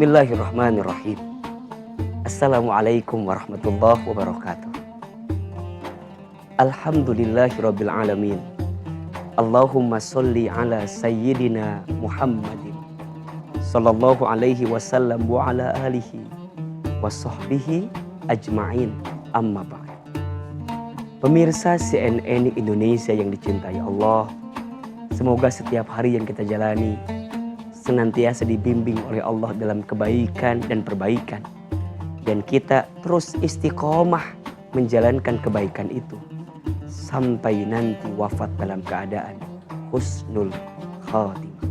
Bismillahirrahmanirrahim. Assalamualaikum warahmatullahi wabarakatuh. Alhamdulillahirabbil alamin. Allahumma sholli ala sayyidina Muhammadin sallallahu alaihi wasallam wa ala alihi wa sahbihi ajma'in. Amma ba'd. Pemirsa CNN Indonesia yang dicintai Allah, semoga setiap hari yang kita jalani senantiasa dibimbing oleh Allah dalam kebaikan dan perbaikan, dan kita terus istiqomah menjalankan kebaikan itu sampai nanti wafat dalam keadaan husnul khatimah.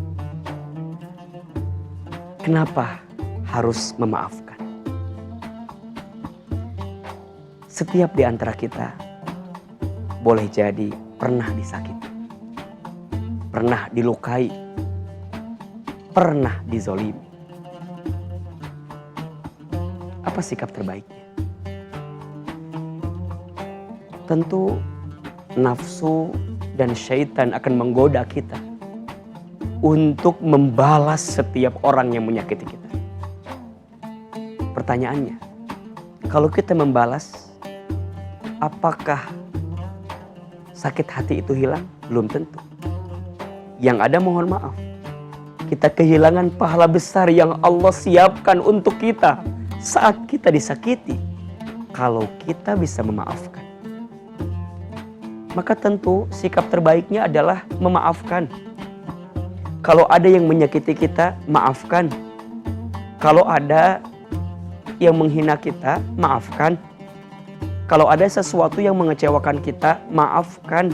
Kenapa harus memaafkan? Setiap di antara kita boleh jadi pernah disakiti, pernah dilukai, pernah dizolimi. Apa sikap terbaiknya? Tentu nafsu dan syaitan akan menggoda kita untuk membalas setiap orang yang menyakiti kita. Pertanyaannya, kalau kita membalas, apakah sakit hati itu hilang? Belum tentu. Yang ada mohon maaf, kita kehilangan pahala besar yang Allah siapkan untuk kita saat kita disakiti. Kalau kita bisa memaafkan, maka tentu sikap terbaiknya adalah memaafkan. Kalau ada yang menyakiti kita, maafkan. Kalau ada yang menghina kita, maafkan. Kalau ada sesuatu yang mengecewakan kita, maafkan.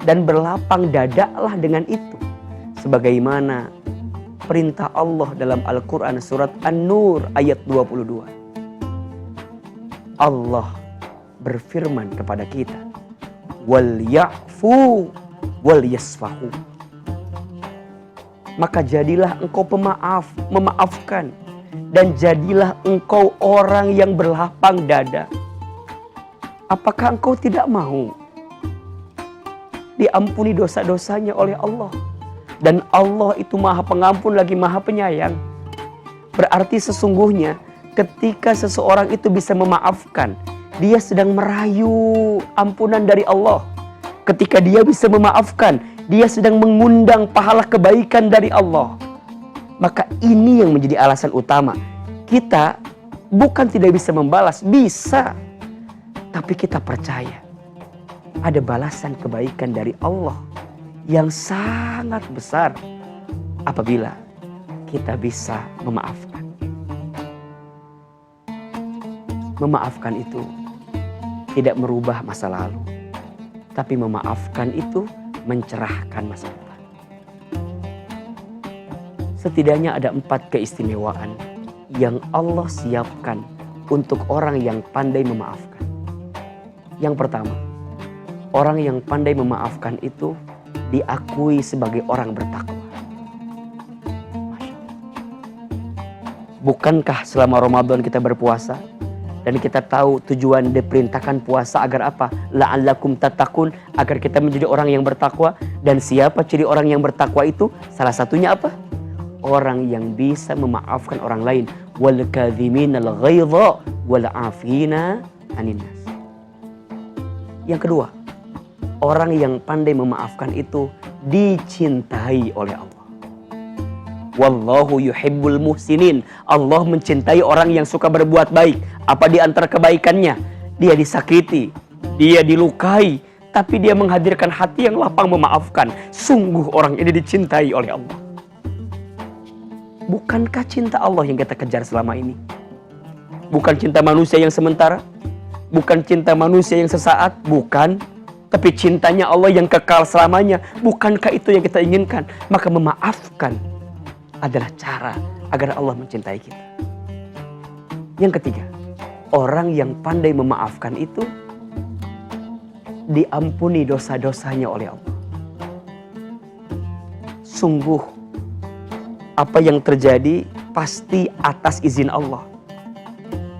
Dan berlapang dadalah dengan itu, sebagaimana perintah Allah dalam Al-Quran surat An-Nur ayat 22. Allah berfirman kepada kita, wal ya'fu wal yasfahu. Maka jadilah engkau pemaaf, memaafkan, dan jadilah engkau orang yang berlapang dada. Apakah engkau tidak mau diampuni dosa-dosanya oleh Allah? Dan Allah itu maha pengampun lagi maha penyayang. Berarti sesungguhnya ketika seseorang itu bisa memaafkan, dia sedang merayu ampunan dari Allah. Ketika dia bisa memaafkan, dia sedang mengundang pahala kebaikan dari Allah. Maka ini yang menjadi alasan utama. Kita bukan tidak bisa membalas, bisa. Tapi kita percaya ada balasan kebaikan dari Allah yang sangat besar apabila kita bisa memaafkan. Memaafkan itu tidak merubah masa lalu, tapi memaafkan itu mencerahkan masa depan. Setidaknya ada 4 keistimewaan yang Allah siapkan untuk orang yang pandai memaafkan. Yang pertama, orang yang pandai memaafkan itu diakui sebagai orang bertakwa. Masya Allah. Bukankah selama Ramadan kita berpuasa dan kita tahu tujuan diperintahkan puasa agar apa? La'allakum tattaqun, agar kita menjadi orang yang bertakwa. Dan siapa ciri orang yang bertakwa itu? Salah satunya apa? Orang yang bisa memaafkan orang lain. Wal kadhiminal ghaidha wal 'afina 'anil nas. Yang kedua, orang yang pandai memaafkan itu dicintai oleh Allah. Wallahu yuhibbul muhsinin. Allah mencintai orang yang suka berbuat baik. Apa di antara kebaikannya? Dia disakiti, dia dilukai, tapi dia menghadirkan hati yang lapang memaafkan. Sungguh orang ini dicintai oleh Allah. Bukankah cinta Allah yang kita kejar selama ini? Bukan cinta manusia yang sementara, bukan cinta manusia yang sesaat, bukan. Tapi cintanya Allah yang kekal selamanya. Bukankah itu yang kita inginkan? Maka memaafkan adalah cara agar Allah mencintai kita. Yang ketiga, orang yang pandai memaafkan itu diampuni dosa-dosanya oleh Allah. Sungguh apa yang terjadi pasti atas izin Allah.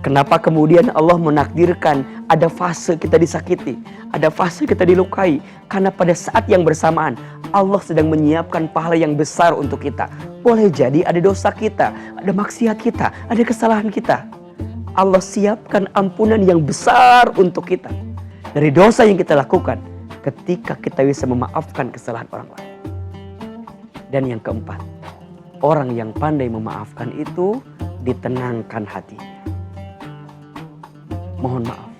Kenapa kemudian Allah menakdirkan Ada fase kita disakiti, ada fase kita dilukai. Karena pada saat yang bersamaan Allah sedang menyiapkan pahala yang besar untuk kita. Boleh jadi ada dosa kita, ada maksiat kita, ada kesalahan kita. Allah siapkan ampunan yang besar untuk kita dari dosa yang kita lakukan ketika kita bisa memaafkan kesalahan orang lain. Dan yang keempat, orang yang pandai memaafkan itu ditenangkan hatinya. Mohon maaf,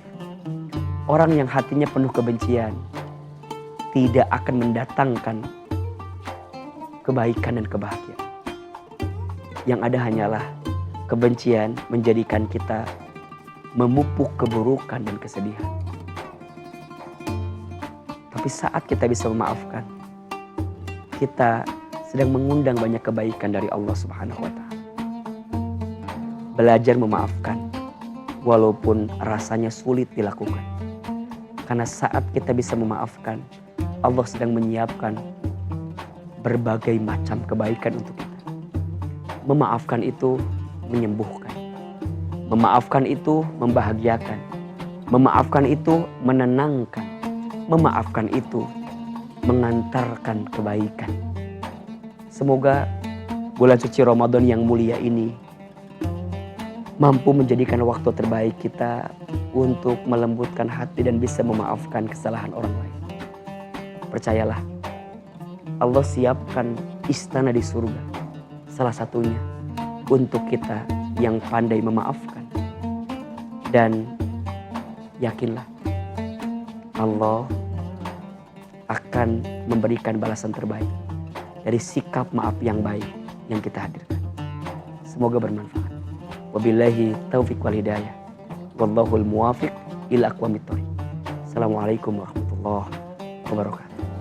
orang yang hatinya penuh kebencian tidak akan mendatangkan kebaikan dan kebahagiaan. Yang ada hanyalah kebencian menjadikan kita memupuk keburukan dan kesedihan. Tapi saat kita bisa memaafkan, kita sedang mengundang banyak kebaikan dari Allah Subhanahu wa Ta'ala. Belajar memaafkan walaupun rasanya sulit dilakukan. Karena saat kita bisa memaafkan, Allah sedang menyiapkan berbagai macam kebaikan untuk kita. Memaafkan itu menyembuhkan. Memaafkan itu membahagiakan. Memaafkan itu menenangkan. Memaafkan itu mengantarkan kebaikan. Semoga bulan suci Ramadan yang mulia ini mampu menjadikan waktu terbaik kita untuk melembutkan hati dan bisa memaafkan kesalahan orang lain. Percayalah, Allah siapkan istana di surga, salah satunya untuk kita yang pandai memaafkan. Dan yakinlah, Allah akan memberikan balasan terbaik dari sikap maaf yang baik yang kita hadirkan. Semoga bermanfaat. Wabillahi taufiq wal hidayah. Wallahul muwafiq ila aqwamit thoriq. Assalamualaikum warahmatullahi wabarakatuh.